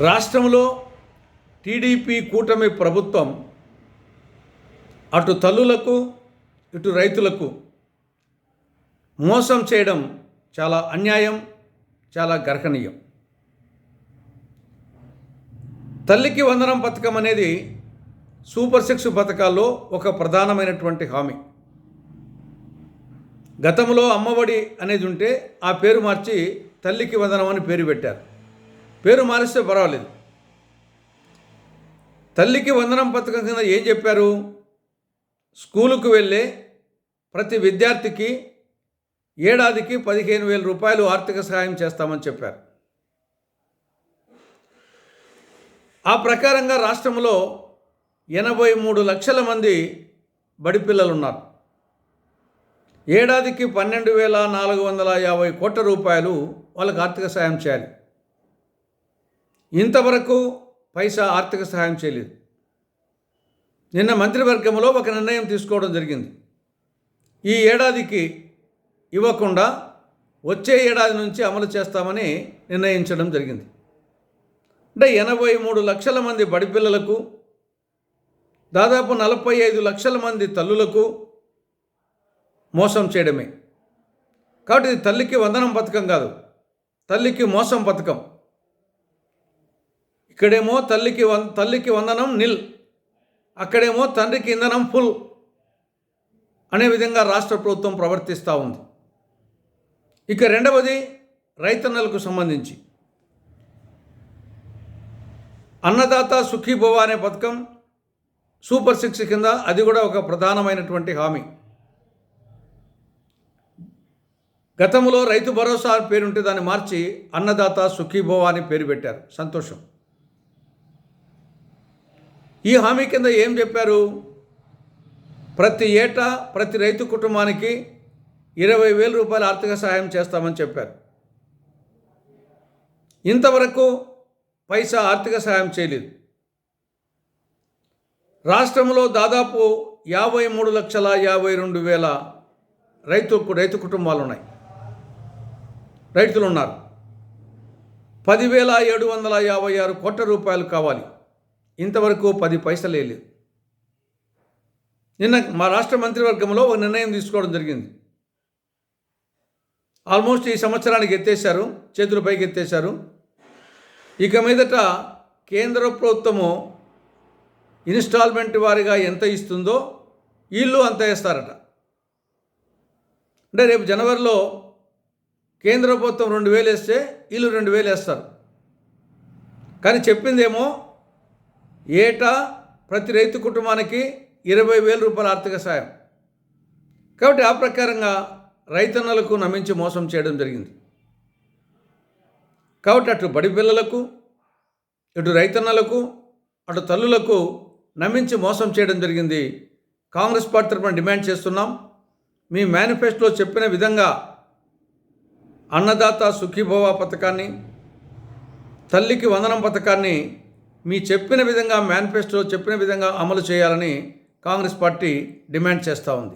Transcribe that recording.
రాష్ట్రంలో టీడీపీ కూటమి ప్రభుత్వం అటు తల్లులకు ఇటు రైతులకు మోసం చేయడం చాలా అన్యాయం, చాలా గర్హనీయం. తల్లికి వందనం పథకం అనేది సూపర్ 6 పథకాల్లో ఒక ప్రధానమైనటువంటి హామీ. గతంలో అమ్మఒడి అనేది ఉంటే ఆ పేరు మార్చి తల్లికి వందనం అని పేరు పెట్టారు. పేరు మారిస్తే పర్వాలేదు. తల్లికి వందనం పథకం కింద ఏం చెప్పారు? స్కూలుకు వెళ్ళే ప్రతి విద్యార్థికి ఏడాదికి 15,000 రూపాయలు ఆర్థిక సహాయం చేస్తామని చెప్పారు. ఆ ప్రకారంగా రాష్ట్రంలో 83 లక్షల మంది బడి పిల్లలు ఉన్నారు. ఏడాదికి 12,450 కోట్ల రూపాయలు వాళ్ళకి ఆర్థిక సహాయం చేయాలి. ఇంతవరకు పైసా ఆర్థిక సహాయం చేయలేదు. నిన్న మంత్రివర్గంలో ఒక నిర్ణయం తీసుకోవడం జరిగింది. ఈ ఏడాదికి ఇవ్వకుండా వచ్చే ఏడాది నుంచి అమలు చేస్తామని నిర్ణయించడం జరిగింది. అంటే 83 లక్షల మంది బడి పిల్లలకు, దాదాపు 45 లక్షల మంది తల్లులకు మోసం చేయడమే. కాబట్టి ఇది తల్లికి వందనం పథకం కాదు, తల్లికి మోసం పథకం. ఇక్కడేమో తల్లికి వందనం నిల్, అక్కడేమో తండ్రికి ఇంధనం ఫుల్ అనే విధంగా రాష్ట్ర ప్రభుత్వం ప్రవర్తిస్తూ ఉంది. ఇక రెండవది రైతన్నలకు సంబంధించి అన్నదాత సుఖీభవ అనే పథకం సూపర్ 6 కింద అది కూడా ఒక ప్రధానమైనటువంటి హామీ. గతంలో రైతు భరోసా పేరుంటే దాన్ని మార్చి అన్నదాత సుఖీభవ అని పేరు పెట్టారు. సంతోషం. ఈ హామీ కింద ఏం చెప్పారు? ప్రతి ఏటా ప్రతి రైతు కుటుంబానికి 20,000 రూపాయల ఆర్థిక సహాయం చేస్తామని చెప్పారు. ఇంతవరకు పైసా ఆర్థిక సహాయం చేయలేదు. రాష్ట్రంలో దాదాపు 53,52,000 రైతు కుటుంబాలు ఉన్నాయి, రైతులు ఉన్నారు. 10,756 కోట్ల రూపాయలు కావాలి. ఇంతవరకు 10 పైసలు లేదు. నిన్న మా రాష్ట్ర మంత్రివర్గంలో ఒక నిర్ణయం తీసుకోవడం జరిగింది. ఆల్మోస్ట్ ఈ సంవత్సరానికి ఎత్తేశారు, చేతుల పైకి ఎత్తేశారు. ఇక మీదట కేంద్ర ప్రభుత్వము ఇన్స్టాల్మెంట్ వారీగా ఎంత ఇస్తుందో వీళ్ళు అంత వేస్తారట. అంటే రేపు జనవరిలో కేంద్ర ప్రభుత్వం 2,000 వేస్తే వీళ్ళు 2,000 వేస్తారు. కానీ చెప్పిందేమో ఏటా ప్రతి రైతు కుటుంబానికి 20,000 రూపాయల ఆర్థిక సాయం. కాబట్టి ఆ ప్రకారంగా రైతన్నలకు నమ్మించి మోసం చేయడం జరిగింది. కాబట్టి అటు బడి పిల్లలకు, ఇటు రైతన్నలకు, అటు తల్లులకు నమ్మించి మోసం చేయడం జరిగింది. కాంగ్రెస్ పార్టీ తరఫున డిమాండ్ చేస్తున్నాం, మీ మేనిఫెస్టోలో చెప్పిన విధంగా అన్నదాత సుఖీభవ పథకాన్ని, తల్లికి వందనం పథకాన్ని మీ చెప్పిన విధంగా మేనిఫెస్టోలో చెప్పిన విధంగా అమలు చేయాలని కాంగ్రెస్ పార్టీ డిమాండ్ చేస్తూ ఉంది.